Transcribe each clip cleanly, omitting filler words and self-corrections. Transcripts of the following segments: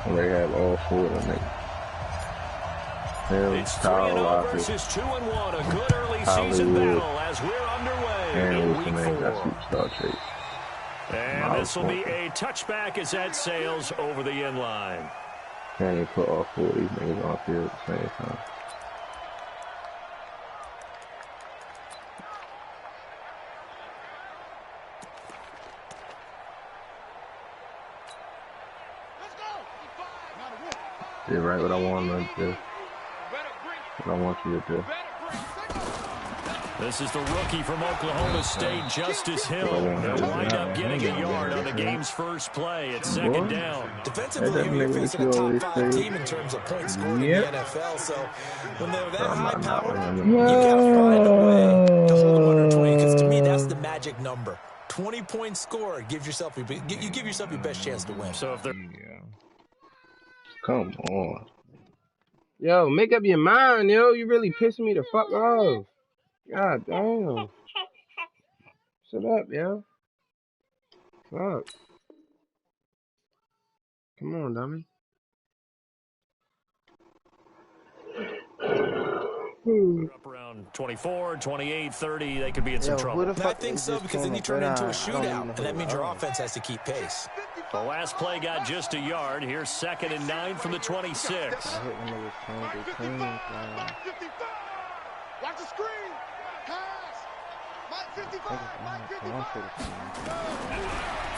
They have all four of them. It's 3-0 versus 2-1. A good early season battle as we're underway in week 4. And this will be a touchback as that sails over the end line. Can't even put all four of these niggas on field at the same time. Did right what I want them to do. What I want you to do. This is the rookie from Oklahoma State, Justice Hill. He'll wind up getting a yard on the game's first play. It's second down. Defensively, you're facing a top-5 team in terms of points scored in the NFL. So when they're that high-powered, you got to find a way to hold them under 20. Because to me, that's the magic number. 20 points scored. You give yourself your best chance to win. So if they're come on. Yo, make up your mind, yo. You really pissing me the fuck off. God damn. Shut up, yo. Fuck. Come on, dummy. up around 24, 28, 30, they could be in some trouble. I think so, because then you turn into a shootout, and that means your offense has to keep pace. The last play got just a yard. Here's 2nd and 9 from the 26. Watch the screen. Pass. Mike 55. Mike 55.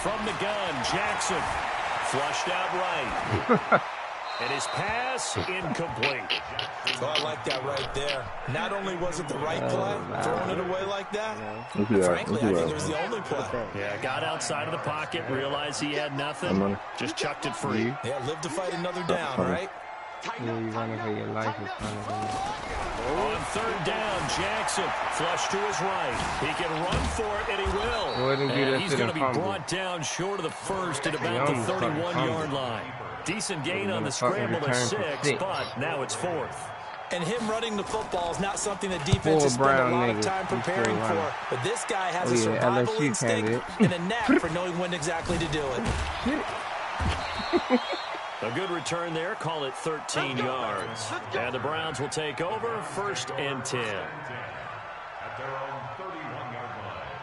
From the gun, Jackson. Flushed out right. And his pass incomplete. So I like that right there. Not only was it the right play, throwing it away like that, frankly, I think it was the only play. Yeah, got outside of the pocket, realized he had nothing, just chucked it free. Yeah, live to fight another down, right? Yeah, you running for your life. On 3rd down, Jackson flush to his right. He can run for it, and he will. And he's going to be brought down short of the first at about the 31-yard line. Decent gain on the scramble to 6, but now it's 4th. And him running the football is not something that defenses spend a lot of time preparing for. But this guy has a survival instinct and a knack for knowing when exactly to do it. A good return there. Call it 13 yards. And the Browns will take over 1st and 10. At their own 31-yard line.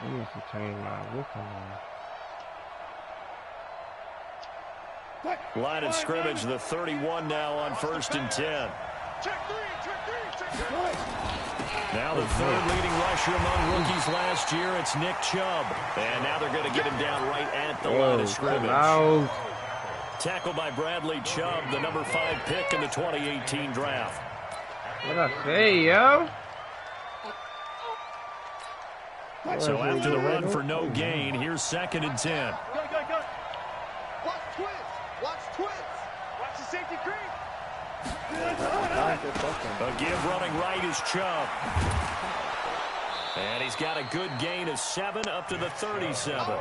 I need to change my look on. Line of scrimmage, the 31 now on 1st and 10. Now the 3rd leading rusher among rookies last year, it's Nick Chubb. And now they're going to get him down right at the line of scrimmage. Tackled by Bradley Chubb, the number 5 pick in the 2018 draft. What'd I say, yo? So after the run for no gain, here's 2nd and 10. Watch twins. Watch the safety creep. A give running right is Chubb. And he's got a good gain of 7 up to the 37.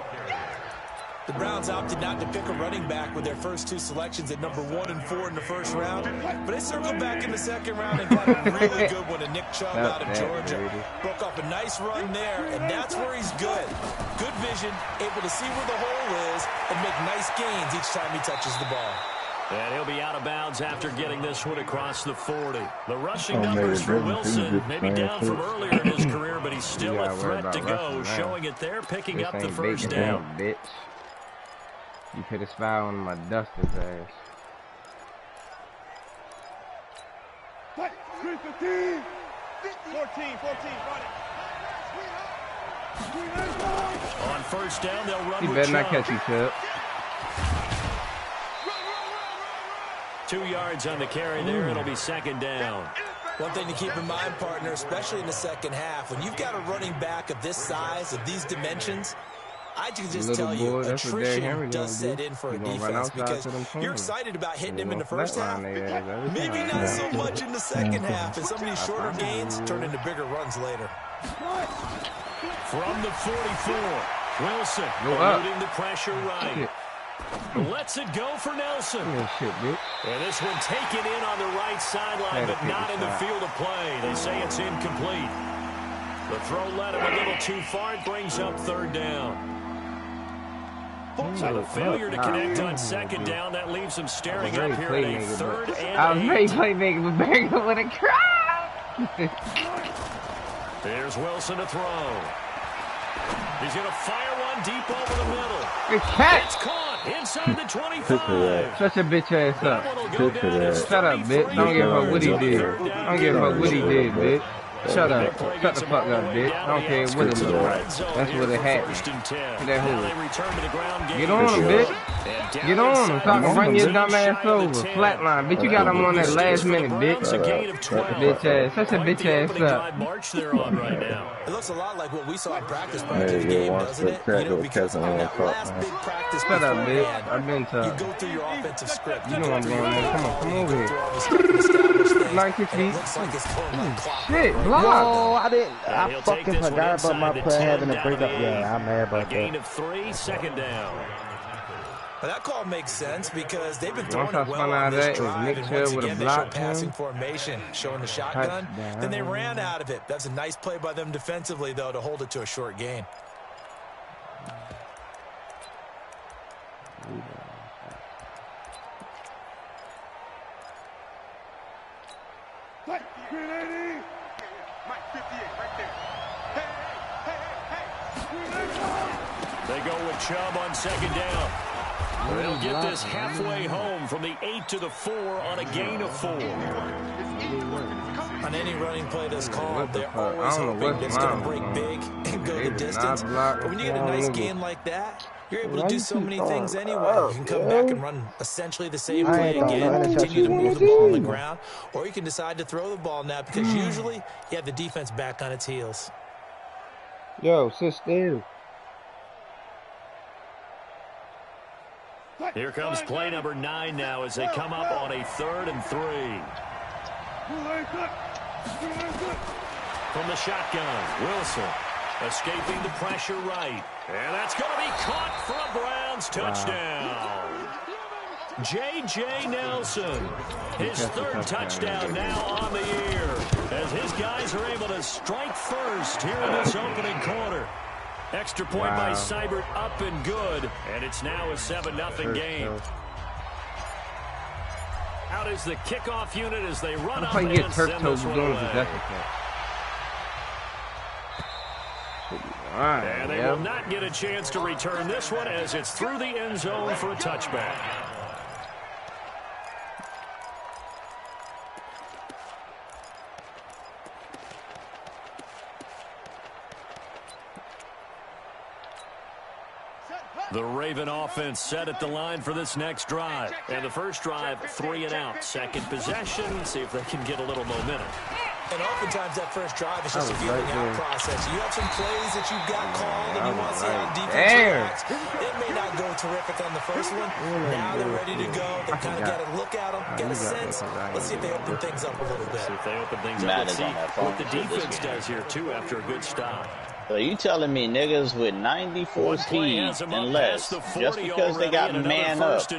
The Browns opted not to pick a running back with their first 2 selections at number 1 and 4 in the 1st round. But they circled back in the 2nd round and got a really good one to Nick Chubb out of Georgia. Broke off a nice run there, and that's where he's good. Good vision, able to see where the hole is, and make nice gains each time he touches the ball. And he'll be out of bounds after getting this one across the 40. The rushing numbers for Wilson, maybe down from earlier in his career, but he's still a threat to go, showing it there, picking up the 1st down. Bitch. You put a spy on my Dustin's ass. 14, run it. On 1st down, they'll run You with better not Chubb. catch you, Chubb. 2 yards on the carry there. It'll be 2nd down. One thing to keep in mind, partner, especially in the 2nd half, when you've got a running back of this size, of these dimensions, I can just tell you, attrition does set in for a defense because you're excited about hitting him in the 1st half. Maybe not so much in the 2nd half, and some of these shorter gains turn into bigger runs later. From the 44, Wilson eluding the pressure right. Lets it go for Nelson. And this one taken in on the right sideline, but not in the field of play. They say it's incomplete. The throw led him a little too far. It brings up 3rd down. So the failure to connect on second down, that leaves them staring up here at a third and I was ready playmaker, but back up with a crowd. There's Wilson to throw. He's going to fire one deep over the middle. Good catch. It's caught inside the 25. Shut your bitch ass up. Shut up, bitch. Don't give a fuck what he did. Don't give a fuck what he did, bitch. Shut up. Shut the fuck up, bitch. I don't care what it looks like. That's what it happened. That who? Get on him, bitch. Get on him. So I can run your dumb ass over. Flatline. Bitch, you got him on that last minute, bitch. Bitch ass. Shut your bitch ass up. It looks a lot like what we saw in practice prior to the game, doesn't it? You know, because on that last big practice shut up, bitch. I've been tough. You go through your offensive script. You know I'm going there. Come on, come over here. Like your feet. Shit, block. Yo, I fucking forgot about my player having a breakup. Yeah, I'm mad about that. Gain of 3, second down. Well, that call makes sense because they've been throwing it well on this drive, and once again they show passing formation, showing the shotgun. Then they ran out of it. That's a nice play by them defensively, though, to hold it to a short gain. They go with Chubb on second down. They'll get this halfway home from the 8 to the 4 on a gain of 4. On any running play that's called, they're always hoping it's going to break big and go the distance. But when you get a nice gain like that, you're able to do so many things anyway. You can come back and run essentially the same play again, continue to move the ball on the ground, or you can decide to throw the ball now because usually you have the defense back on its heels. Yo, sit still. Here comes play number 9 now as they come up on a 3rd and 3. From the shotgun, Wilson escaping the pressure right. And that's going to be caught for a Browns touchdown. J.J. Nelson, his 3rd touchdown now on the year as his guys are able to strike first here in this opening quarter. Extra point by Seibert up and good, and it's now a 7-0 game. Out is the kickoff unit as they run up and send this one away. And they will not get a chance to return this one as it's through the end zone for a touchback. The Raven offense set at the line for this next drive. And the first drive, 3 and out. Second possession, see if they can get a little momentum. And oftentimes that first drive is just a feeling out process. You have some plays that you've got called and you want to see how defense reacts. It may not go terrific on the first one. Now they're ready to go. They kind of got to look at them, get a sense. Let's see if they open things up a little bit. See if they open things up. Let's see what the defense does here, too, after a good stop. So you telling me niggas with 94 speed and less, just because they got man up,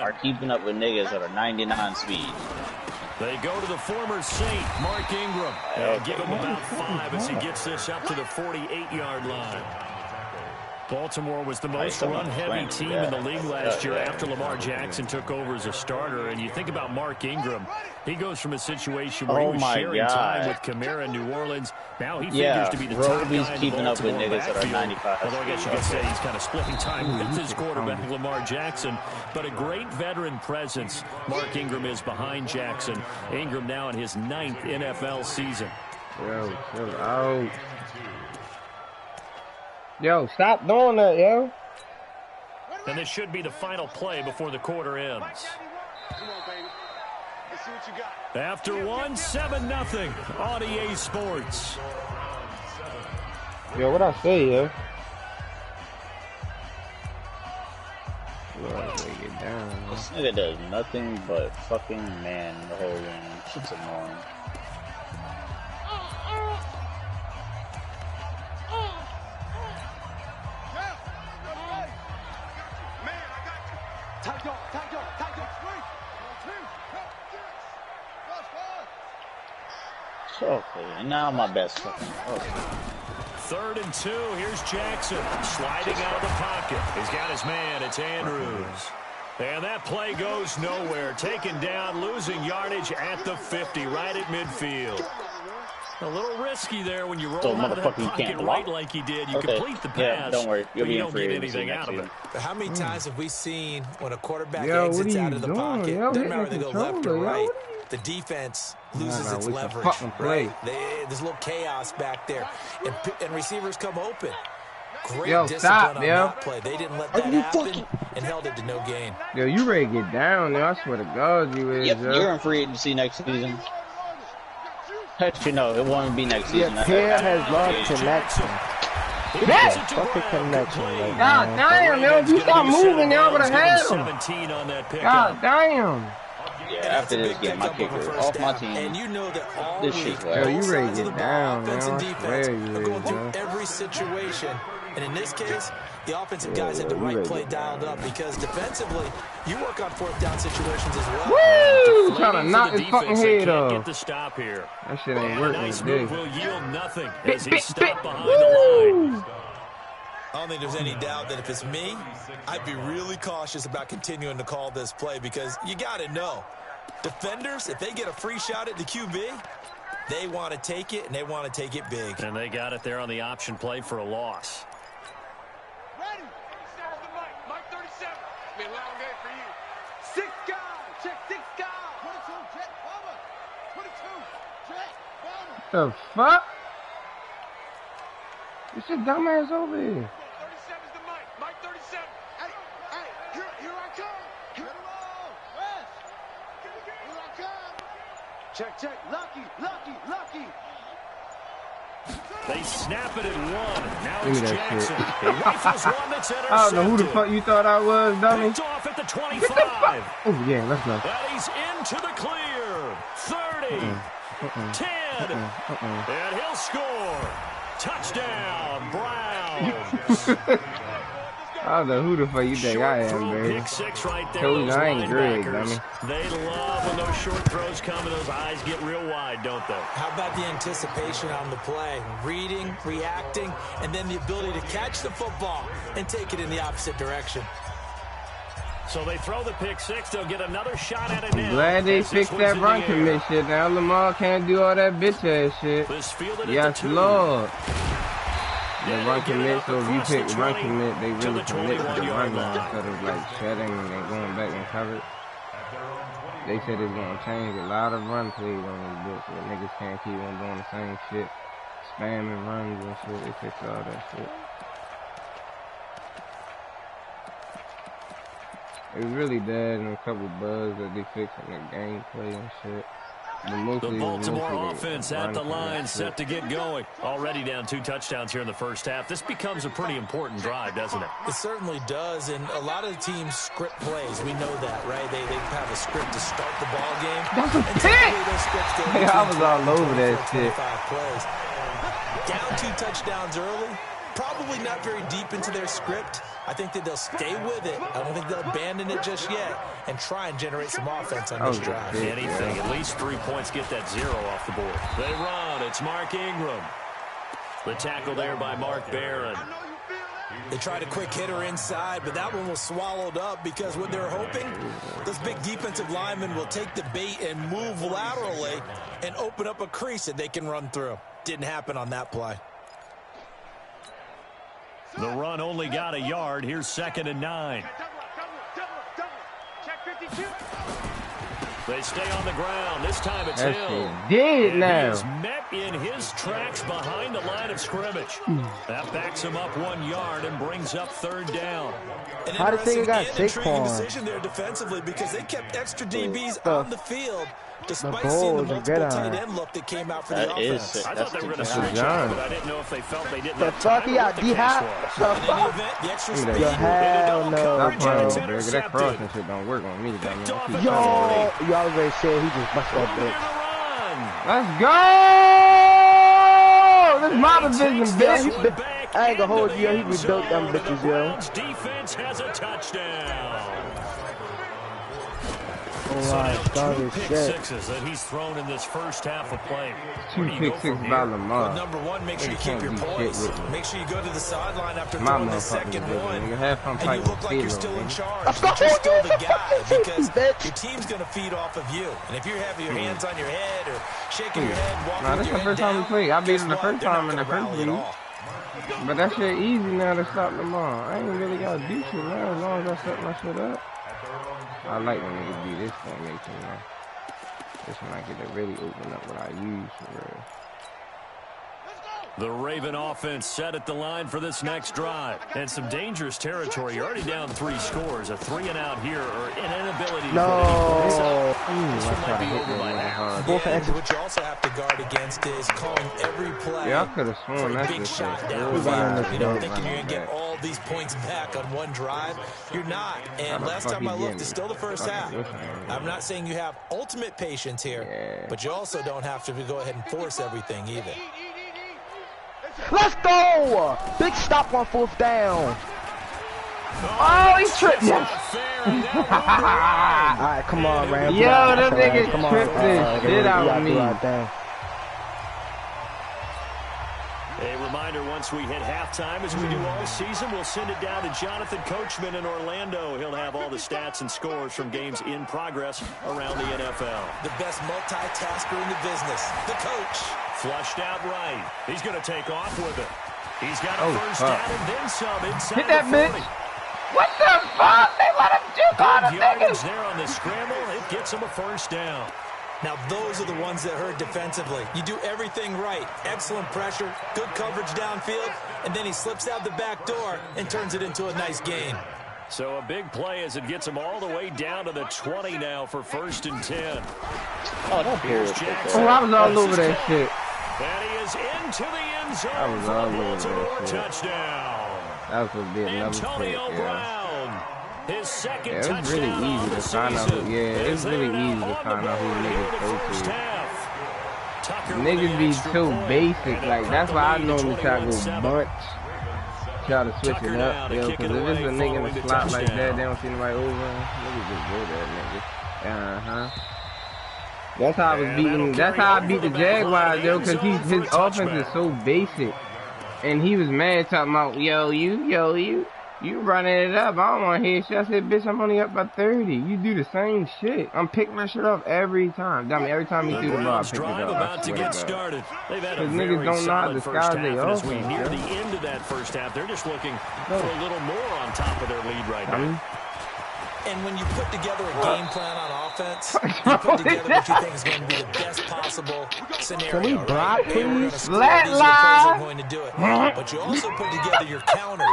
are keeping up with niggas that are 99 speed? They go to the former Saint, Mark Ingram, and give him about 5 as he gets this up to the 48-yard line. Baltimore was the most run-heavy team in the league last year after Lamar Jackson took over as a starter. And you think about Mark Ingram, he goes from a situation where he was sharing time with Kamara in New Orleans. Now he figures to be the top guy in the Baltimore backfield. Although I guess you could say he's kind of splitting time with his quarterback, Lamar Jackson. But a great veteran presence, Mark Ingram is behind Jackson. Ingram now in his 9th NFL season. Yo, chill out. Yo, stop doing that, yo. And this should be the final play before the quarter ends. After 1, 7-0 on EA Sports. Yo, what I say, yo? This nigga does nothing but fucking man the whole game. Shit's annoying. Okay, now my best fucking. Okay. 3rd and 2. Here's Jackson sliding out of the pocket. He's got his man. It's Andrews. And that play goes nowhere. Taken down, losing yardage at the 50, right at midfield. A little risky there when you roll out of that pocket right like he did. You complete the pass, yeah, don't worry. You'll be don't get anything out of it. But how many times have we seen when a quarterback exits out of the pocket, doesn't matter whether they go left or right, the defense loses its leverage, right? There's a little chaos back there, and receivers come open. Great discipline on that play. They didn't let that happen and held it to no gain. Yo, you ready to get down there? I swear to God, you is. Yep, you're in free agency next season. You know, it won't be next season. Yeah, Pierre has lost connection. Fucking connection right God damn, yo, if you stop moving, y'all would have had him. God damn. Yeah, after this game, my kicker off my team. And you know that all this shit, yo, you ready to get down, man. I swear you going through every situation. And in this case, the offensive guys had the right play dialed up because defensively, you work on 4th down situations as well. Woo! Trying to knock his fucking head off. Get the stop here. That shit ain't working nice today. Move will yield nothing as he stopped behind the line. I don't think there's any doubt that if it's me, I'd be really cautious about continuing to call this play because you got to know, defenders, if they get a free shot at the QB, they want to take it, and they want to take it big. And they got it there on the option play for a loss. Ready. Start the mic. Mike 37. Be a long day for you. 6 guys. Check 6 guys. 22. Jet bomber. 22. Jet bomber. The fuck? This your dumbass over here. 37's the mic. Mike 37. Hey, here I come. Here I come. Check. Lucky. They snap it at 1. Now it's Jackson. He rifles one that's intercepted. I don't know who the fuck you thought I was, dummy. Picked off at the 25. Oh, yeah, let's go. And he's into the clear. 30. 10. And he'll score. Touchdown, Browns. I don't know who the fuck you think I am, baby. Pick 6 right there. Told you I ain't Greg, dummy. They love when those short throws come and those eyes get real wide, don't they? How about the anticipation on the play? Reading, reacting, and then the ability to catch the football and take it in the opposite direction. So they throw the pick 6. They'll get another shot at it now. I'm glad they fixed that run commit shit. Now Lamar can't do all that bitch ass shit. Yes, Lord. The run commit, so if you pick run commit, they really commit to the run line instead of like shedding and going back and cover. They said it's gonna change a lot of run plays on this bitch, so niggas can't keep on doing the same shit, spamming runs and shit. They fixed all that shit. It was really bad and a couple bugs that they fixed in the gameplay and shit. The Baltimore offense at the line, set to get going. Already down 2 touchdowns here in the first half. This becomes a pretty important drive, doesn't it? It certainly does, and a lot of the teams script plays. We know that, right? They have a script to start the ball game. That's a pick! Hey, I was all over that shit. Down 2 touchdowns early. Probably not very deep into their script. I think that they'll stay with it. I don't think they'll abandon it just yet and try and generate some offense on this drive. Anything, at least 3 points, get that 0 off the board. They run. It's Mark Ingram. The tackle there by Mark Barron. They tried a quick hitter inside, but that one was swallowed up because what they're hoping, those big defensive linemen will take the bait and move laterally and open up a crease that they can run through. Didn't happen on that play. The run only got a yard. Here's 2nd and 9. They stay on the ground. This time it's Hill. Did now. He's met in his tracks behind the line of scrimmage. That backs him up 1 yard and brings up 3rd down. How did they got Saquon? Decision there defensively because they kept extra DBs on the field. Despite seeing the multiple tight end look that came out for the offense. I thought they were going to switch up, but I didn't know if they felt they didn't have fuck time he got with the case was. In any event, the extra speed. Hell no. That crossing shit don't work on me. Yo, you already said he just busted that bitch. Let's go! This is my division, bitch. I ain't gonna hold you, he rebuilt them bitches, yo. Defense has a touchdown. So now 2 pick sixes that he's thrown in this first half of play. 2 pick sixes by Lamar. Well, number one, make sure you keep your poise. Make sure you go to the sideline after throwing the second one, and you look like you're still in charge. But you're still the guy because your team's going to feed off of you. And if you're having your hands on your head or shaking your head, walking with your head down, we played. I beat him the first time in the first league. But that shit easy now to stop Lamar. I ain't really got to do shit now as long as I set my shit up. I like when niggas do this formation, man. This one I get to really open up what I use for real. The Raven offense set at the line for this next drive. And some dangerous territory. You're already down 3 scores. A 3-and-out here or an inability to put any points up. This one might be over by half. And what you also have to guard against is calling every play for a big shot downfield. You know, thinking you're going to get all these points back on one drive. You're not. And last time I looked, it's still the first half. I'm not saying you have ultimate patience here, but you also don't have to go ahead and force everything either. Let's go! Big stop on 4th down. Oh, he tripped. Yes. Alright, come on, man. Yo, that nigga tripped this shit out of me. A reminder, once we hit halftime, as we do all season, we'll send it down to Jonathan Coachman in Orlando. He'll have all the stats and scores from games in progress around the NFL. The best multitasker in the business, the coach. Flushed out right. He's going to take off with it. He's got a first down and then some inside hit that the 40. bitch. What the fuck? They let him juke on him, yardage there on the scramble. It gets him a first down. Now, those are the ones that hurt defensively. You do everything right. Excellent pressure, good coverage downfield, and then he slips out the back door and turns it into a nice gain. So a big play as it gets him all the way down to the 20 now for 1st and 10. Oh, that's Here's Jackson. Oh, I was all over that shit. And he is into the end zone. I was all over that shit. Touchdown. That was a big Antonio Brown. His second it's really easy to find out who, it's really easy to find out who niggas go to. Niggas be so basic, like, that's why I normally try to go bunch. Try to switch it up, yo, because if it's a nigga in the slot like that, they don't see nobody over, niggas just go there, nigga. That's how I was beating, that's how I beat the Jaguars, yo, because his offense is so basic. And he was mad talking about, you running it up. I don't want to hear shit. I said, bitch, I'm only up by 30. You do the same shit. I'm picking that shit up every time. I mean, every time you do the ball, I pick it up. About to get started. They've had a niggas don't know how to disguise their offense. As we near the end of that first half, they're just looking for a little more on top of their lead right now. And when you put together a game plan on offense, you put together what you think is going to be the best possible scenario. Can we block, please? Let line. Going to do it. But you also put together your counters,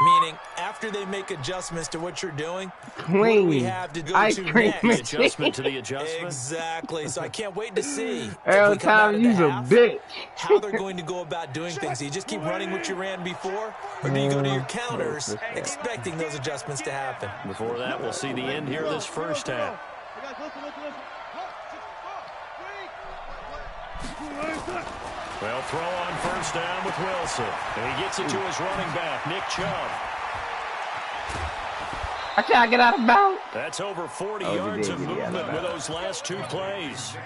meaning after they make adjustments to what you're doing, what do we have to go to next? Adjustment to the adjustment. Exactly. So I can't wait to see every time you a bitch how they're going to go about doing things. Do you just keep running what you ran before, or do you go to your counters expecting those adjustments to happen? Before that, we'll see the end here of this first half. Well, throw on first down with Wilson. And he gets it to his running back, Nick Chubb. I can't get out of bounds. That's over 40 yards of movement with those last 2 plays.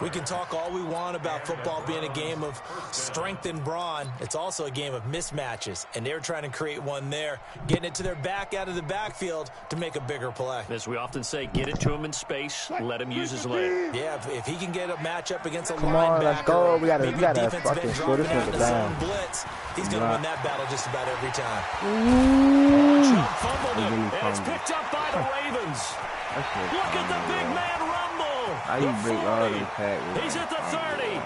We can talk all we want about football being a game of strength and brawn. It's also a game of mismatches, and they're trying to create one there, getting it to their back out of the backfield to make a bigger play. As we often say, get it to him in space, let him use his leg. Yeah, if he can get a matchup against a linebacker, come on, let's go. We gotta fucking slow this nigga down. Blitz, he's going to win that battle just about every time. Chubb fumbled it, and it's picked up by the Ravens. Look at the big man rumble. How you break all these tackles? He's at the 30.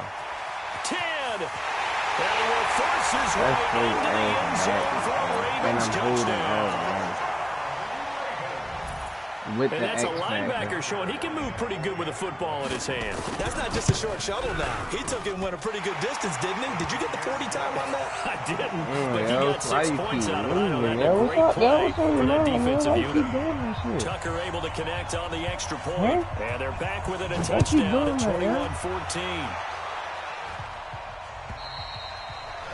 10. And he will force his way into the end zone for a Ravens touchdown. With and that's a linebacker showing he can move pretty good with a football in his hand. That's not just a short shuttle now. He took it and went a pretty good distance, didn't he? Did you get the 40 time on that? I didn't, but he got 6 points out of it. A great play for that defensive unit. Tucker able to connect on the extra point. And they're back with it, a touchdown at 21-14.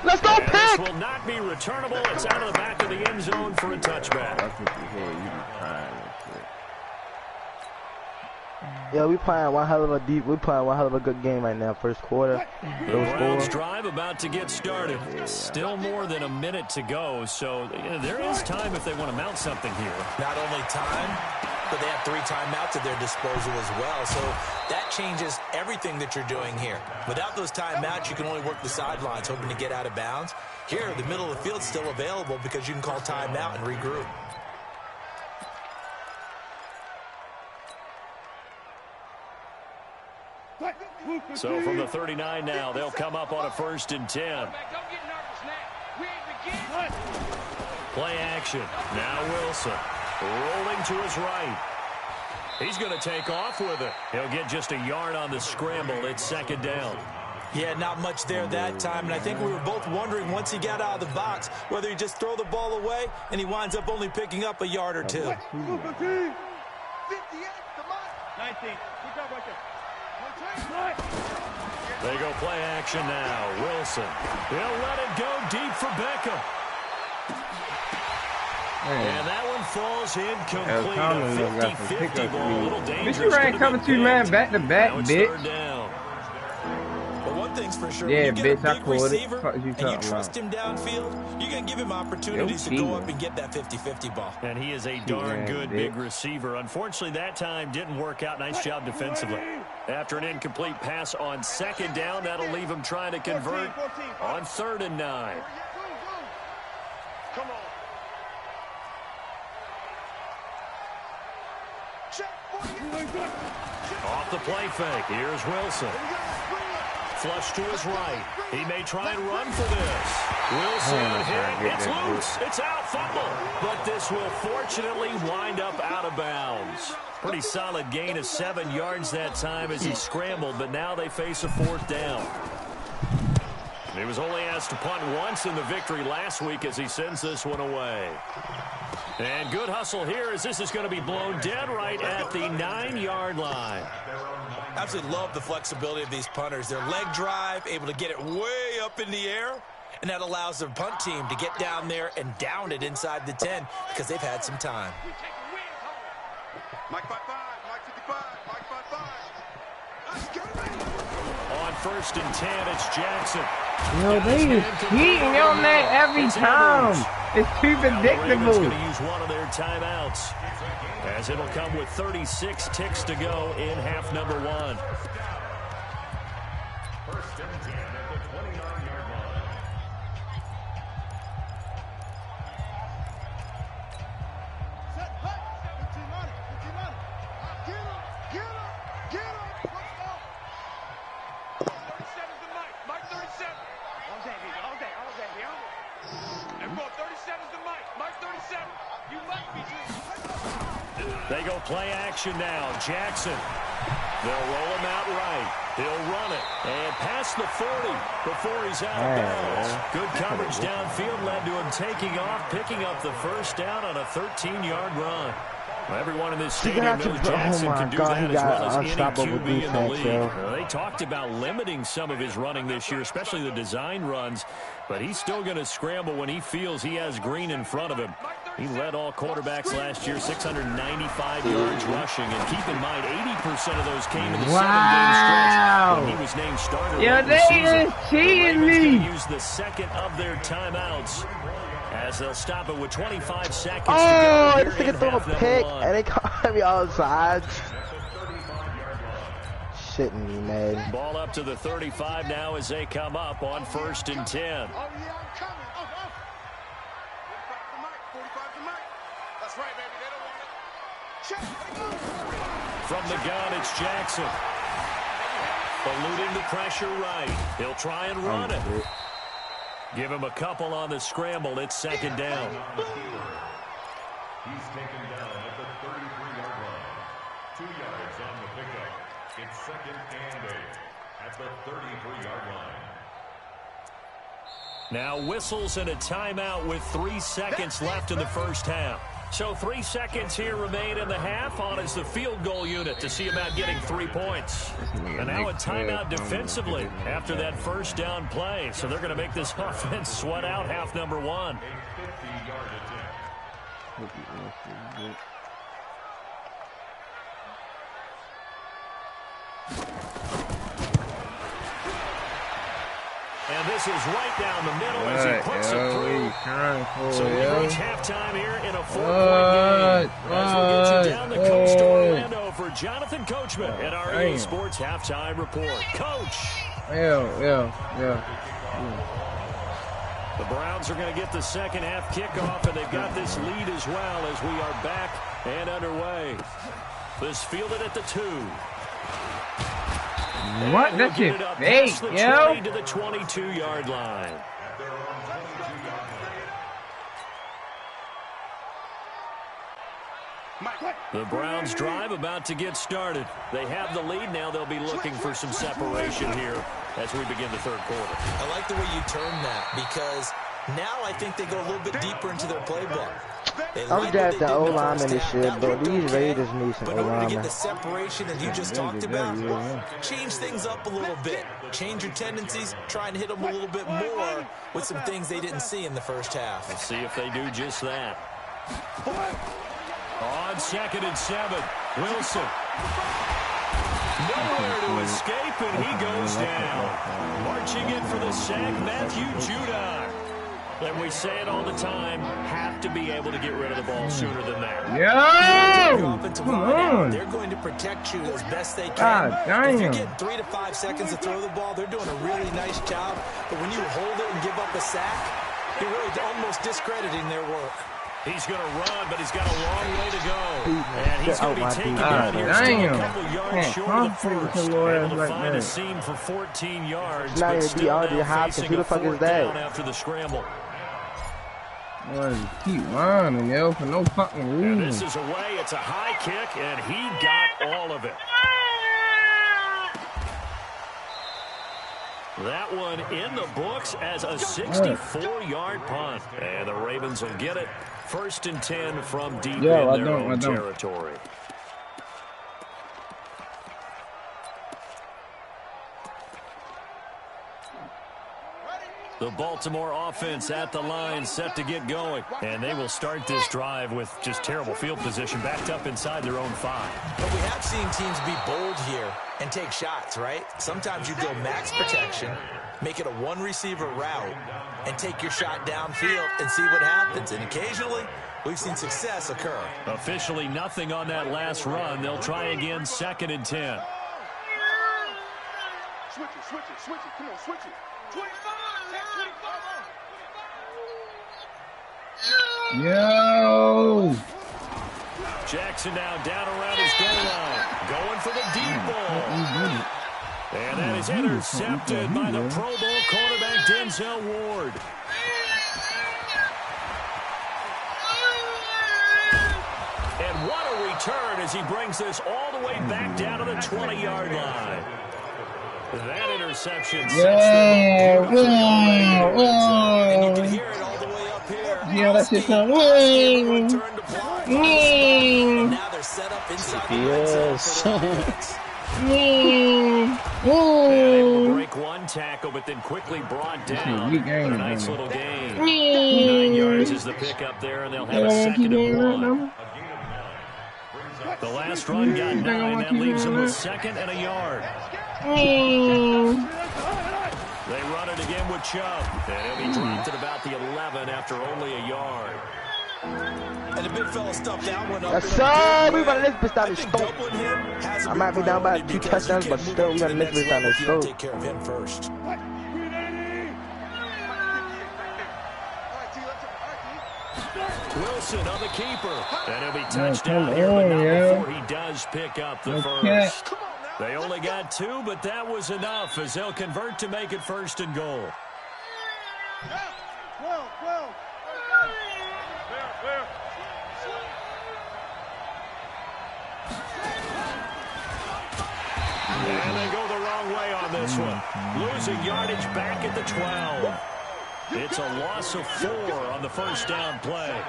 Let's go, and pick! This will not be returnable. It's out of the back of the end zone for a touchback. Yeah, we playing one hell of a good game right now. First quarter. The Browns drive about to get started. Still more than a minute to go, so there is time if they want to mount something here. Not only time, but they have 3 timeouts at their disposal as well. So that changes everything that you're doing here. Without those timeouts, you can only work the sidelines, hoping to get out of bounds. Here, the middle of the field's still available because you can call timeout and regroup. So from the 39 now, they'll come up on a 1st and 10. Play action. Now Wilson rolling to his right. He's going to take off with it. He'll get just a yard on the scramble. It's 2nd down. Yeah, not much there that time, and I think we were both wondering once he got out of the box whether he just throw the ball away, and he winds up only picking up a yard or 2. 58, come on. 19. Good job right there. They go play action now. Wilson. He'll let it go deep for Beckham. And that one falls incomplete. A 50-50 ball. A little dangerous. Bitch, you ran cover 2 man back to back, bitch. But one thing's for sure, yeah, when you get bitch, a big receiver and you trust about? him downfield, you're going to give him opportunities to go up and get that 50-50 ball. And he is a darn good big receiver. Unfortunately, that time didn't work out. Nice job defensively. After an incomplete pass on 2nd down, that'll leave him trying to convert on 3rd and 9. Come on. Off the play fake. Here's Wilson. Flush to his right. He may try and run for this. Wilson hit. It's loose. It's out. Fumble. But this will fortunately wind up out of bounds. Pretty solid gain of 7 yards that time as he scrambled, but now they face a 4th down. He was only asked to punt once in the victory last week as he sends this one away. And good hustle here as this is going to be blown dead right at the 9-yard line. Absolutely love the flexibility of these punters. Their leg drive, able to get it way up in the air, and that allows the punt team to get down there and down it inside the 10 because they've had some time. Mike 5-5, Mike 55, Mike 5-5. Let's get him. On 1st and 10, it's Jackson. Yo, they is cheating on that every time. It's too predictable. Going to use one of their timeouts as it'll come with 36 ticks to go in half number 1. 1st and 10 at the 29-yard line. Set, hut. 15 on it, 15 on it. Get him, get him, get him. Let's go. 37's the Mike, Mike 37. All day, baby, all day, all day, all day. Everyone, 37's the Mike, Mike 37. You must be dreaming. They go play action now. Jackson. They'll roll him out right. He'll run it. And past the 40 before he's out of bounds. Good coverage downfield led to him taking off, picking up the 1st down on a 13-yard run. Well, everyone in this stadium knows Jackson can do that as well as any QB in the league. They talked about limiting some of his running this year, especially the design runs, but he's still going to scramble when he feels he has green in front of him. He led all quarterbacks last year, 695 yards rushing, and keep in mind, 80% of those came in the 7-game stretch when he was named starter. Yeah, they is cheating me. Use the 2nd of their timeouts as they'll stop it with 25 seconds oh, to go. Oh, this nigga threw a pick, and they caught me outside. Shitting me, man. Ball up to the 35 now as they come up on 1st and 10. Oh, yeah, I'm coming. 45 to Mike. That's right, baby. They don't want it. Check. From the gun, it's Jackson. Eluding the pressure right. He'll try and run it. Give him a couple on the scramble. It's 2nd down. He's taken down at the 33-yard line. 2 yards on the pickup. It's 2nd and 8 at the 33-yard line. Now whistles and a timeout with 3 seconds left in the 1st half. So 3 seconds here remain in the half. On is the field goal unit to see about getting 3 points. And now a timeout defensively after that first down play. So they're going to make this offense sweat out half number 1. And this is right down the middle as he puts it through. So we reach halftime here in a 4-point game. As we get you down the coast to Orlando for Jonathan Coachman at our EA Sports Halftime Report. Coach. The Browns are going to get the second half kickoff, and they've got this lead as well as we are back and underway. This fielded at the 2. What? That's it fake, yo. To the 22-yard line. The Browns drive about to get started. They have the lead now. They'll be looking for some separation here as we begin the third quarter. I like the way you term that because now I think they go a little bit deeper into their playbook. I'm glad the O-lineman and shit, but these Raiders need some O-linemen. But in order to get O-linemen. the separation that you just talked about, change things up a little bit. Change your tendencies, try and hit them a little bit more with some things they didn't see in the first half. Let's see if they do just that. On 2nd and 7, Wilson. Nowhere to escape, and he goes down. Marching in for the sack, Matthew Judon. And we say it all the time, have to be able to get rid of the ball sooner than that. Yo! Come on. They're going to protect you as best they can. God damn. If you're getting 3 to 5 seconds to throw the ball, they're doing a really nice job. But when you hold it and give up a sack, you're really almost discrediting their work. He's going to run, but he's got a long way to go. And he's going to be taken down here Damn. still a couple yards short of the first. Able to find a seam for 14 yards, but still now facing a 4th down after the scramble. Boy, keep running, yo, for no fucking reason. And this is away. It's a high kick, and he got all of it. That one in the books as a 64-yard punt. And the Ravens will get it. 1st and 10 from deep in their own territory. The Baltimore offense at the line, set to get going. And they will start this drive with just terrible field position, backed up inside their own 5. But we have seen teams be bold here and take shots, right? Sometimes you go max protection, make it a one-receiver route, and take your shot downfield and see what happens. And occasionally, we've seen success occur. Officially nothing on that last run. They'll try again, 2nd and 10. Switch it. Come on, switch it. 25. Yo! Jackson now down around his goal line. Going for the deep ball. And that is intercepted by the Pro Bowl cornerback Denzel Ward. And what a return as he brings this all the way back down to the 20-yard line. That interception sets them up. And you can hear it all the way up here. Yeah, that's it. And now they're set up inside the red zone for their defense. Able to break one tackle, but then quickly brought down. A nice little gain. 9 yards is the pickup there, and they'll have a 2nd and 1. The last run got 9. That leaves them with 2nd and a yard. They run it again with Chubb. And he'll be dropped at about the 11 after only a yard. And the big fella stuffed that one up. Yes, sir. We gotta let this bitch down the scope. I might be down by 2 touchdowns, but still, we gotta let this down the scope. Take care of him first. Wilson on the keeper. And he'll be touchdown here, but not before he does pick up the first. They only got 2, but that was enough as they'll convert to make it 1st and goal. And they go the wrong way on this one. Losing yardage back at the 12. It's a loss of 4 on the first down play.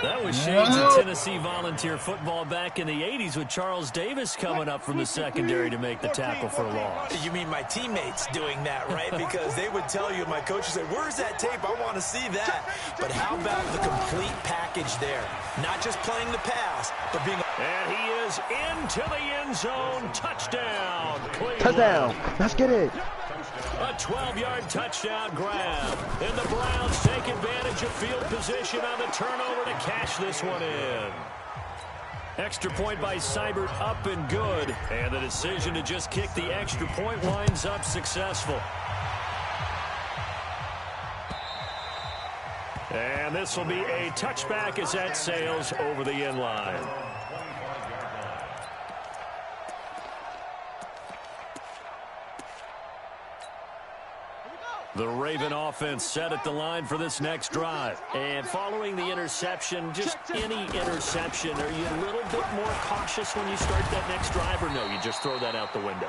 That was shades of Tennessee volunteer football back in the 80s with Charles Davis coming up from the secondary to make the tackle for a loss. You mean my teammates doing that, right? Because they would tell you, my coach would say, where's that tape? I want to see that. But how about the complete package there? Not just playing the pass, but being... And he is into the end zone. Touchdown, Cleveland. Touchdown. Let's get it. A 12-yard touchdown grab. And the Browns take advantage of field position on the turnover to cash this one in. Extra point by Seibert up and good. And the decision to just kick the extra point winds up successful. And this will be a touchback as that sails over the end line. The Raven offense set at the line for this next drive. And following the interception, just any interception, are you a little bit more cautious when you start that next drive, or no, you just throw that out the window?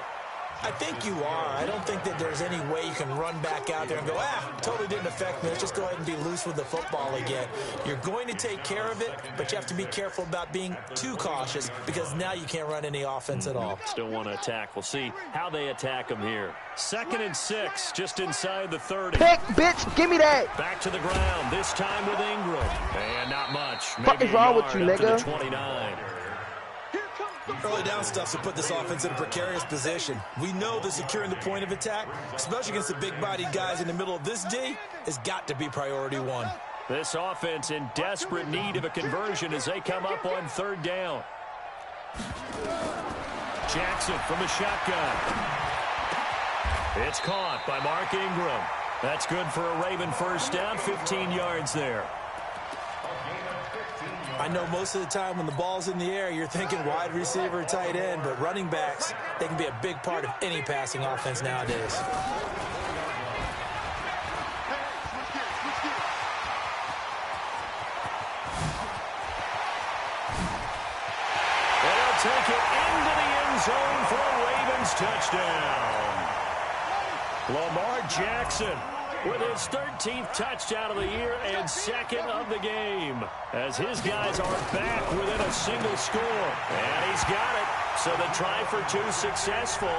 I think you are. I don't think that there's any way you can run back out there and go, totally didn't affect me. Let's just go ahead and be loose with the football again. You're going to take care of it, but you have to be careful about being too cautious because now you can't run any offense at all. Still want to attack. We'll see how they attack them here. 2nd and 6, just inside the 30. Pick, bitch, give me that. Back to the ground, this time with Ingram. And not much. What is wrong with you, nigga? 29. Early down stuff to put this offense in a precarious position. We know that securing the point of attack, especially against the big-bodied guys in the middle of this D, has got to be priority 1. This offense in desperate need of a conversion as they come up on 3rd down. Jackson from the shotgun. It's caught by Mark Ingram. That's good for a Raven first down, 15 yards there. I know most of the time when the ball's in the air, you're thinking wide receiver, tight end, but running backs, they can be a big part of any passing offense nowadays. And they'll take it into the end zone for a Ravens touchdown. Lamar Jackson with his 13th touchdown of the year and 2nd of the game, as his guys are back within a single score. And he's got it. So the try for 2 successful.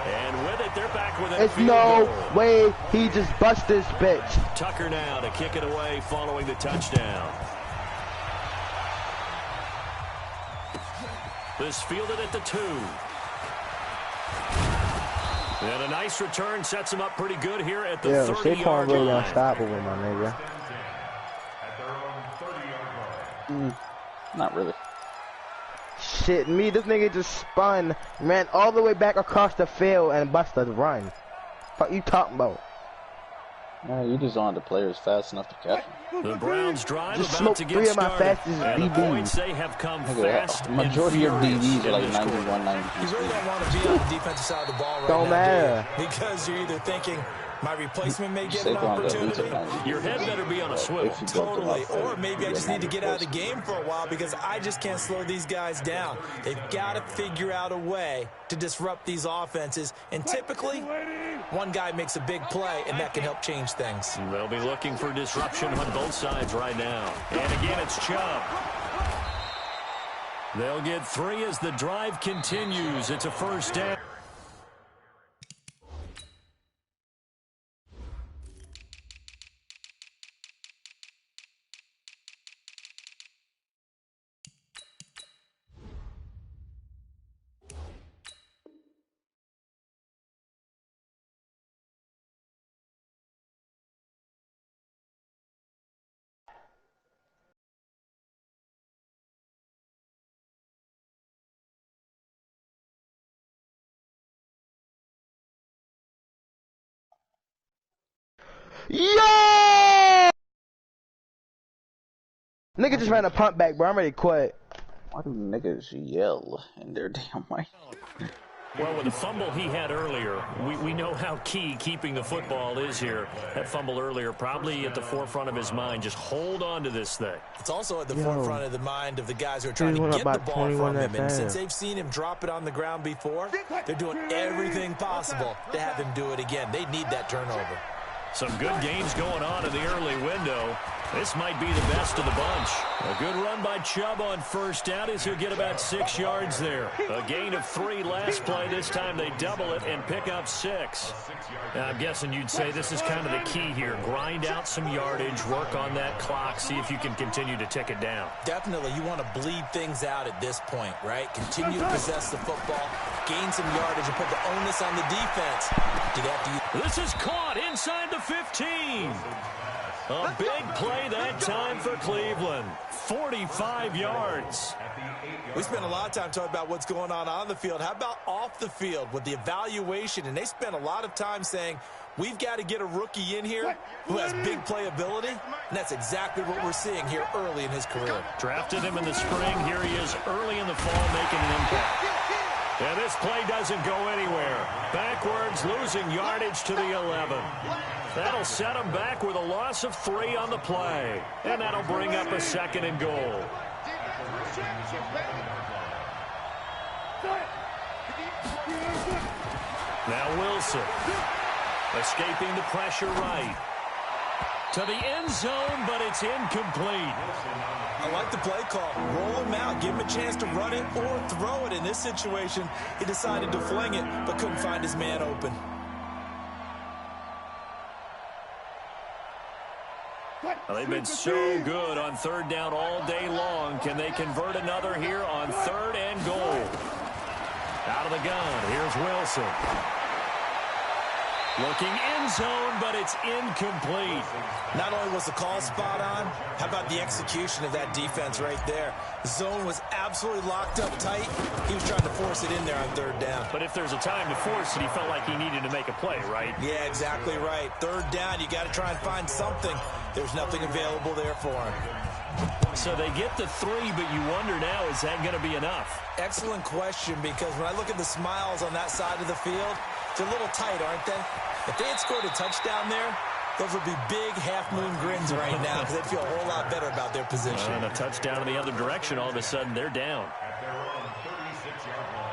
And with it, they're back within a field goal. No way he just bust this bitch. Tucker now to kick it away following the touchdown. This fielded at the 2. And a nice return sets him up pretty good here at the 30-yard line. Really unstoppable, my nigga. Not really. Shit, me, this nigga just spun, ran all the way back across the field and busted a run. What you talking about? Man, you just aren't the players fast enough to catch them. The Browns drive just about to get 3 of my started. fastest And the DBs. points they have come fast. Majority of DBs are like 91, 92. You really don't want to be on the defensive side of the ball right Don't now, matter. do you? Because you're either thinking, my replacement may get an opportunity. Your head better be on a swivel. Totally. Or maybe I just need to get out of the game for a while because I just can't slow these guys down. They've got to figure out a way to disrupt these offenses. And typically, one guy makes a big play, and that can help change things. They'll be looking for disruption on both sides right now. And again, it's Chubb. They'll get 3 as the drive continues. It's a first down. Yo! Nigga just ran a punt back, bro. I'm ready to quit. Why do niggas yell in their damn mic? Well, with the fumble he had earlier, we know how key keeping the football is here. That fumble earlier probably at the forefront of his mind. Just hold on to this thing. It's also at the forefront of the mind of the guys who are trying to get the ball from him. And since they've seen him drop it on the ground before, they're doing everything possible to have him do it again. They need that turnover. Some good games going on in the early window. This might be the best of the bunch. A good run by Chubb on first down as he'll get about 6 yards there. A gain of 3 last play. This time they double it and pick up 6. Now, I'm guessing you'd say this is kind of the key here. Grind out some yardage, work on that clock, see if you can continue to tick it down. Definitely. You want to bleed things out at this point, right? Continue to possess the football, gain some yardage, and put the onus on the defense. This is caught inside the 15. A big play that time for Cleveland. 45 yards. We spent a lot of time talking about what's going on the field. How about off the field with the evaluation? And they spent a lot of time saying, we've got to get a rookie in here who has big playability. And that's exactly what we're seeing here early in his career. Drafted him in the spring. Here he is early in the fall making an impact. And this play doesn't go anywhere. Backwards, losing yardage to the 11. That'll set him back with a loss of 3 on the play. And that'll bring up a 2nd and goal. Now Wilson. Escaping the pressure right. To the end zone, but it's incomplete. I like the play call. Roll him out. Give him a chance to run it or throw it. In this situation, he decided to fling it, but couldn't find his man open. Well, they've been so good on 3rd down all day long. Can they convert another here on 3rd and goal? Out of the gun. Here's Wilson. Looking end zone, but it's incomplete. Not only was the call spot on, how about the execution of that defense right there? The zone was absolutely locked up tight. He was trying to force it in there on 3rd down. But if there's a time to force it, he felt like he needed to make a play, right? Yeah, exactly right. 3rd down, you got to try and find something. There's nothing available there for him. So they get the 3, but you wonder now, is that going to be enough? Excellent question, because when I look at the smiles on that side of the field, they're a little tight, aren't they? If they had scored a touchdown there, those would be big half-moon grins right now because they'd feel a whole lot better about their position. And a touchdown in the other direction, all of a sudden they're down. At their own 36-yard line.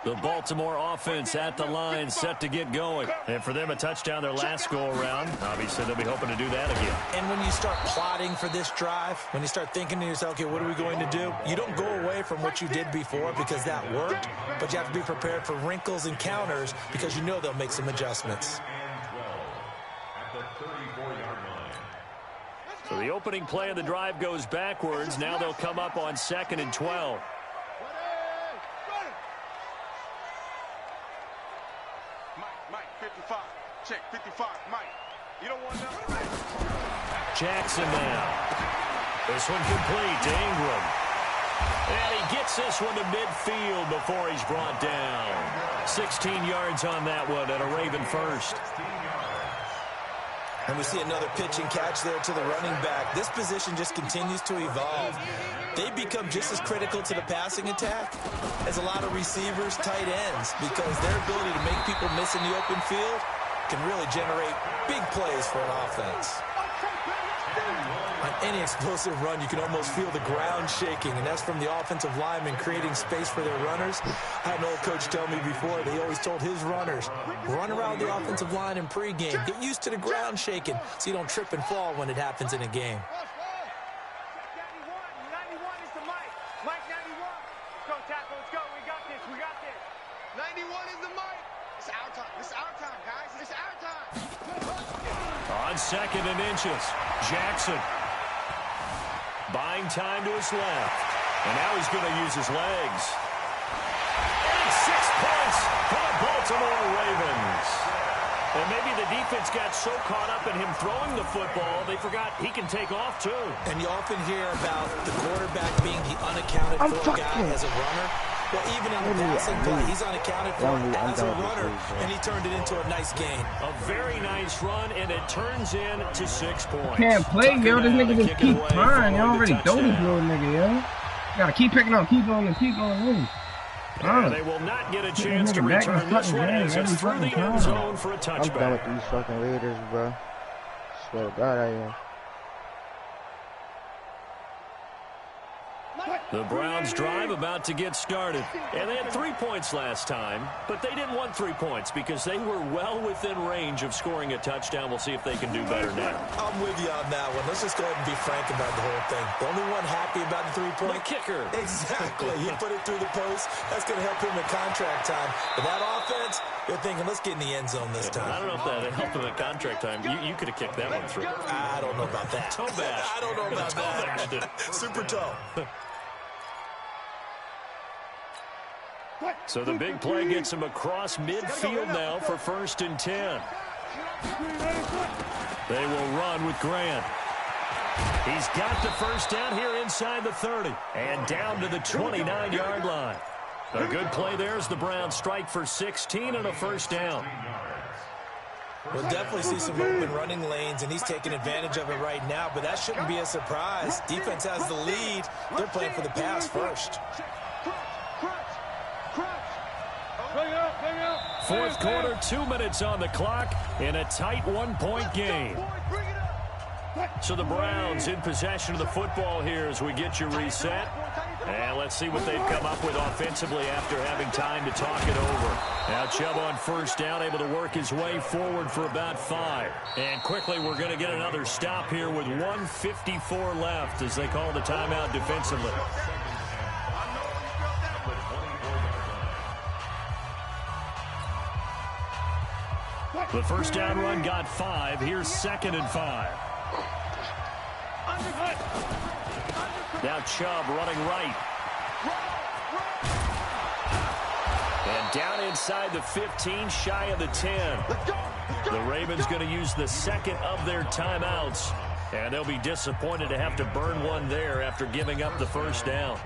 The Baltimore offense at the line, set to get going. And for them, a touchdown their last go-around. Obviously, they'll be hoping to do that again. And when you start plotting for this drive, when you start thinking to yourself, okay, what are we going to do? You don't go away from what you did before because that worked, but you have to be prepared for wrinkles and counters because you know they'll make some adjustments. At the 34-yard line. So the opening play of the drive goes backwards. Now they'll come up on 2nd and 12. Mike, 55. Check, 55. Mike, you don't want nothing. Jackson now. This one complete to Ingram. And he gets this one to midfield before he's brought down. 16 yards on that one and a Raven first. And we see another pitch and catch there to the running back. This position just continues to evolve. They become just as critical to the passing attack as a lot of receivers, tight ends, because their ability to make people miss in the open field can really generate big plays for an offense. On any explosive run, you can almost feel the ground shaking, and that's from the offensive linemen creating space for their runners. I had an old coach tell me before, he always told his runners, run around the offensive line in pregame. Get used to the ground shaking so you don't trip and fall when it happens in a game. 91 is the Mike. Mike 91. Let's go, tackle. Let's go. We got this. We got this. 91 is the Mike. It's our time. It's our time, guys. It's our time. On 2nd and inches, Jackson. Buying time to his left. And now he's going to use his legs. And 6 points for the Baltimore Ravens. And maybe the defense got so caught up in him throwing the football, they forgot he can take off too. And you often hear about the quarterback being the unaccounted for guy as a runner. Well, even in the passing play, he's unaccounted for as a runner, and he turned it into a nice gain. A very nice run, and it turns in to 6 points. Can't play, yo. This nigga just keep trying. You already throw this little nigga, yo. Gotta keep picking up, keep going, and keep going. And they will not get a chance to return this one as it's through the end zone for a touchback. I'm done with these fucking Raiders, bro. Swear to God I am. The Browns drive about to get started. And they had 3 points last time, but they didn't want 3 points because they were well within range of scoring a touchdown. We'll see if they can do better now. I'm with you on that one. Let's just go ahead and be frank about the whole thing. The only one happy about the 3-point? The kicker. Exactly. He put it through the post. That's going to help him in contract time. But that offense, you're thinking, let's get in the end zone this time. I don't know if that helped him at contract time. You could have kicked that one through. I don't know about that. Toe bash. I don't know about that. Super toe. So the big play gets him across midfield now for 1st and 10. They will run with Grant. He's got the first down here inside the 30 and down to the 29-yard line. A good play there as the Browns strike for 16 and a first down. We'll definitely see some open running lanes, and he's taking advantage of it right now, but that shouldn't be a surprise. Defense has the lead. They're playing for the pass first. Fourth quarter, 2 minutes on the clock in a tight 1-point game. So the Browns in possession of the football here as we get you reset. And let's see what they've come up with offensively after having time to talk it over. Now Chubb on first down, able to work his way forward for about 5. And quickly we're going to get another stop here with 1:54 left as they call the timeout defensively. The first down run got 5. Here's 2nd and 5. Now Chubb running right. And down inside the 15, shy of the 10. The Ravens going to use the 2nd of their timeouts. And they'll be disappointed to have to burn one there after giving up the first down.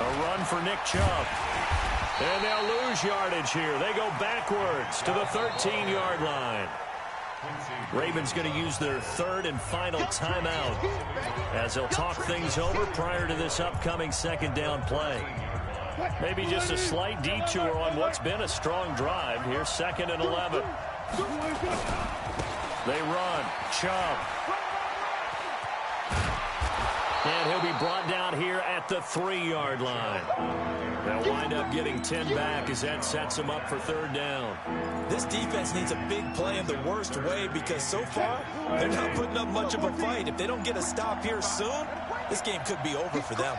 A run for Nick Chubb. And they'll lose yardage here. They go backwards to the 13-yard line. Ravens going to use their 3rd and final timeout as they'll talk things over prior to this upcoming 2nd down play. Maybe just a slight detour on what's been a strong drive. Here's 2nd and 11. They run. Chubb. And he'll be brought down here at the 3-yard line. They'll wind up getting 10 back as that sets them up for 3rd down. This defense needs a big play in the worst way because so far they're not putting up much of a fight. If they don't get a stop here soon, this game could be over for them.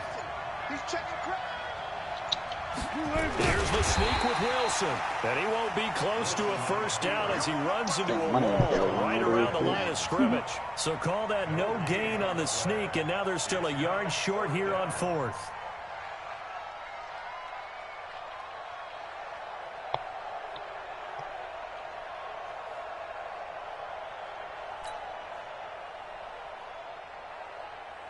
Here's the sneak with Wilson. And he won't be close to a first down as he runs into a wall right around the line of scrimmage. So call that no gain on the sneak, and now they're still a yard short here on 4th.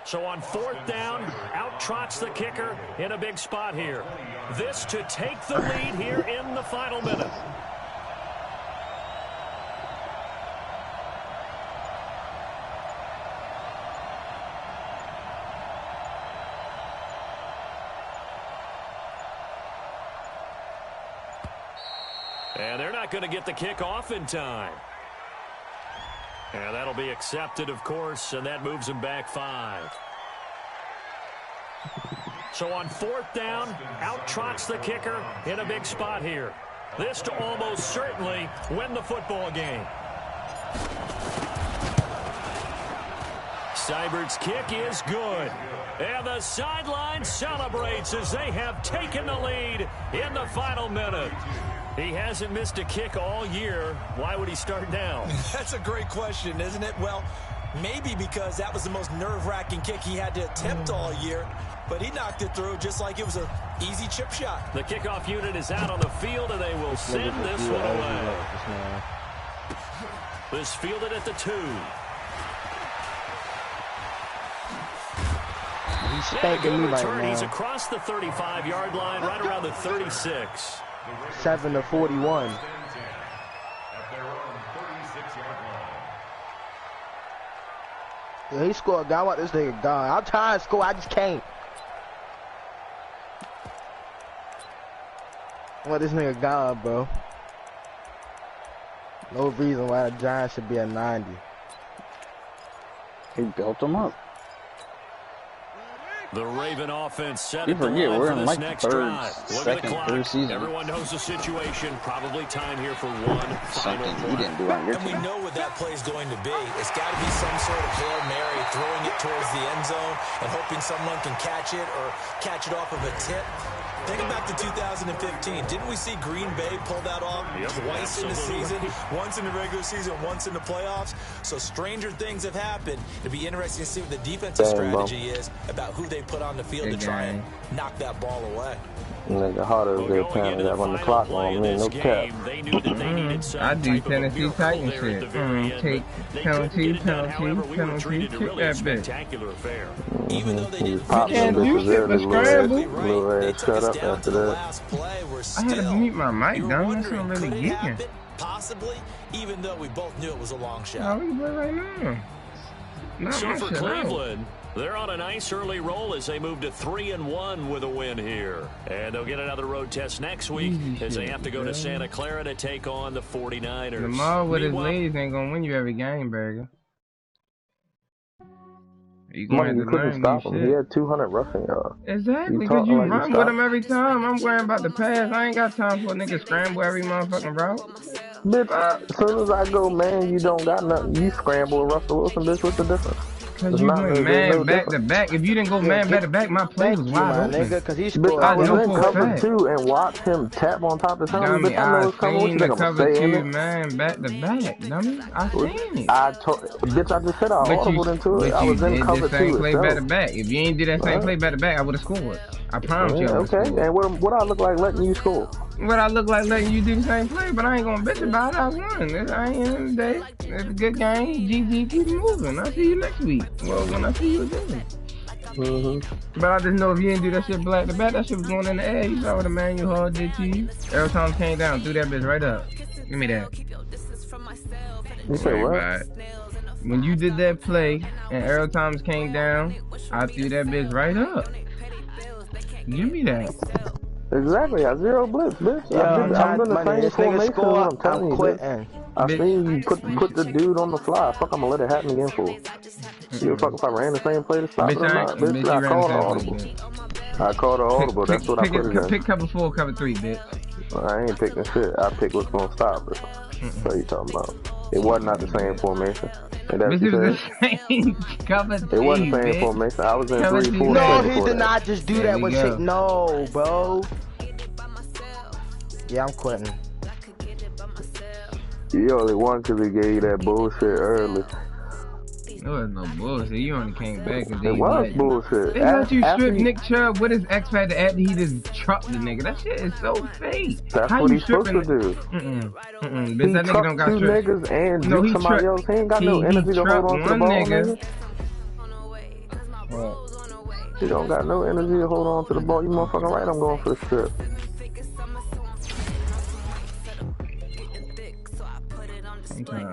So on 4th down, out trots the kicker in a big spot here. This to take the lead here in the final minute. And they're not going to get the kick off in time. And that'll be accepted, of course, and that moves him back 5. So on 4th down, out trots the kicker in a big spot here. This to almost certainly win the football game. Seibert's kick is good. And the sideline celebrates as they have taken the lead in the final minute. He hasn't missed a kick all year. Why would he start now? That's a great question, isn't it? Well, maybe because that was the most nerve-wracking kick he had to attempt all year. But he knocked it through just like it was an easy chip shot. The kickoff unit is out on the field, and they will send this one away. This fielded at the 2. He's spanking me right now. He's across the 35-yard line, right around the 36. 7 to 41. Yeah, he scored. I want this nigga gone. I'm trying to score. I just can't. I want this nigga gone, bro. No reason why the Giants should be at 90. He built them up. The Raven offense set You at the forget, line we're for in this like next third, drive. Look at the clock. season. Everyone knows the situation. Probably time here for one final Something play. you didn't do on your And we team. know what that play is going to be. It's got to be some sort of Hail Mary, throwing it towards the end zone and hoping someone can catch it or catch it off of a tip. Think back to 2015. Didn't we see Green Bay pull that off twice in the season? Once in the regular season, once in the playoffs. So stranger things have happened. It'd be interesting to see what the defensive strategy is about who they put on the field to try and knock that ball away. Nigga harder as they're playing that on the clock on me, no cap. I do Tennessee Titans shit. Take penalty, kick that bitch. Even though they didn't can't do shit but scramble. they took shut us up down after to the that. last play. We're I still, had to mute my mic, you were dumb. That's wondering, not really could it geeking. happen? Possibly, even though we both knew it was a long How shot. we play right now? Not So my for shit out. Cleveland, they're on a nice early roll as they move to 3-1 with a win here. And they'll get another road test next week as they have to go to Santa Clara to take on the 49ers. Lamar with his ladies ain't gonna win you every game, Burger. You gonna have to couldn't learn stop new him. shit. He had 200 rushing yards. Exactly, You because talking you like you run with stopped. him every time. I'm worrying about the pass. I ain't got time for a nigga scramble every motherfucking route. Bitch, as soon as I go, man, you don't got nothing. You scramble Russell Wilson, bitch, what's the difference? Because you went man back to back. If you didn't go man back to back, my play was wide open. Nigga, because he Bitch, scored. I was know in for a cover fact. 2 and watched him tap on top of something. Dummy, Bitch, I know I it's coming. What seen you the think I'm gonna cover stay in 2 it? man back to back, dummy. I seen it. Bitch, I just said I audibled into it. But I you was in did cover the 2 same play back to itself. back. If you ain't did that same play back to back, I would have scored. I promise you I would have Okay, scored. and what I look like letting you score? What I look like letting you do the same play, but I ain't gonna bitch about it. I won. I ain't in the day. It's a good game. GG, keep moving. I'll see you next week. Well, when I see you again. But I just know if you didn't do that shit back to back, that shit was going in the air. You saw what Emmanuel Hall did to you. Every time it came down, threw that bitch right up. Give me that. You say what? When you did that play and Earl Thomas came down, I threw that bitch right up. Give me that. Exactly, I zero blitz, bitch. Yo, I'm in the same formation. Score, I'm telling you, quitting. I seen you put the dude on the fly. Fuck, I'm gonna let it happen again for you. Give a fuck if I ran the same play to stop it or not, bitch. I called an audible. I called an audible. That's what I put it in. Pick cover 4, cover 3, bitch. I ain't picking shit. I pick what's gonna stop it. What you talking about? It wasn't not the same formation. And that's It was the same cover 3, it wasn't the same bitch. formation. I was in Cover 3-4. No, he did not just do that with shit. No, bro. Yeah, I'm quitting. You only won because he gave you that bullshit early. There was no bullshit. You only came back because it was bullshit. They let you strip Nick Chubb with his X Factor after he just trucked the nigga. That shit is so fake. That's How what you he's supposed to do. Bitch, that nigga don't got 2 stripped. niggas and juke somebody else. He ain't got no energy to hold on to the ball, nigga. He don't got no energy to hold on to the ball. You motherfucking right, I'm going for the strip.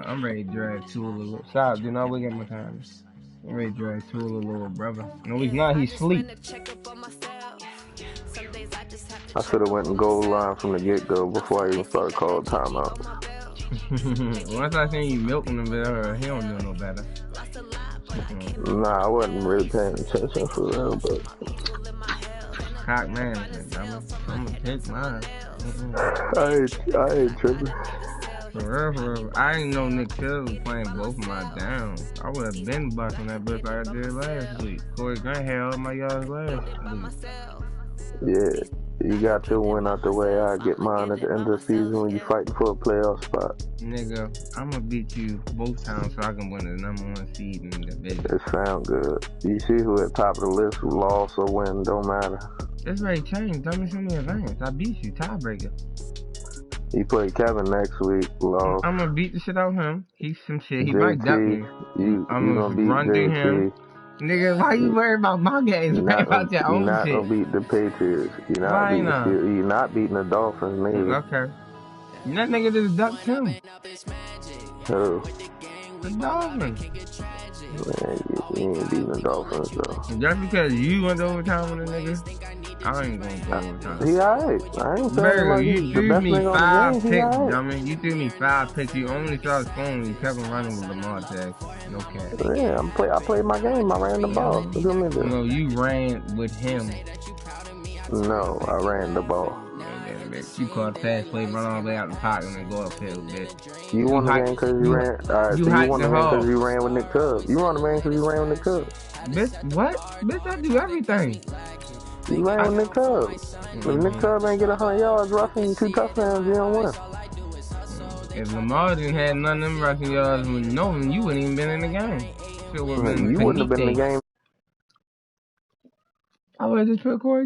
I'm ready to drag Tua a little. Stop, do not wake up my time. I'm ready to drag Tua a little, brother. No, he's not. He's asleep. I should have went and goal line from the get-go before I even started calling timeout. Once I seen you milking him, he don't do no better. Nah, I wasn't really paying attention for real, but... Cock management, I'm gonna take mine. I ain't tripping. For real. I didn't know Nick Chubb was playing both of my downs. I would have been busting that bitch like I did last week. Corey Grant had all my yards last week. Yeah, you got your win out the way. I get mine at the end of the season when you fighting for a playoff spot. Nigga, I'm gonna beat you both times so I can win the #1 seed in the division. It sound good. You see who at top of the list, loss or win, don't matter. It's already changed. Don't show me advance. I beat you, tiebreaker. You play Kevin next week, loss. I'm gonna beat the shit out of him. He's some shit. He might duck me. I'm gonna beat run through him. Nigga, why you worried about my games? Worry about your own shit. You're not gonna beat the Patriots. You're not beating the Dolphins, maybe. Okay. That nigga just ducked him. Who? The Dolphins. Man, He ain't beating the Dolphins, though. Just because you went to overtime with a nigga, I ain't gonna go overtime. He alright. I ain't saying like you he's the threw best me nigga on 5 the game. picks, dummy. You threw me 5 picks. You only saw scoring when you kept on running with Lamar Jackson. No cap. Yeah, I played my game. I ran the ball. No, you ran with him. No, I ran the ball. You caught a pass play, run all the way out the pocket, and then go upfield, bitch. You won the game because you ran. Alright, so you won the game because you ran with Nick Chubb. You won the game because you ran with Nick Chubb. Bitch, what? Bitch, I do everything. You ran with Nick Chubb. If Nick Chubb ain't get 100 yards rushing 2 touchdowns, you don't win. If Lamar didn't have none of them rushing yards with no one, you wouldn't even been in the game. You wouldn't have been in the game. I would have just put Corey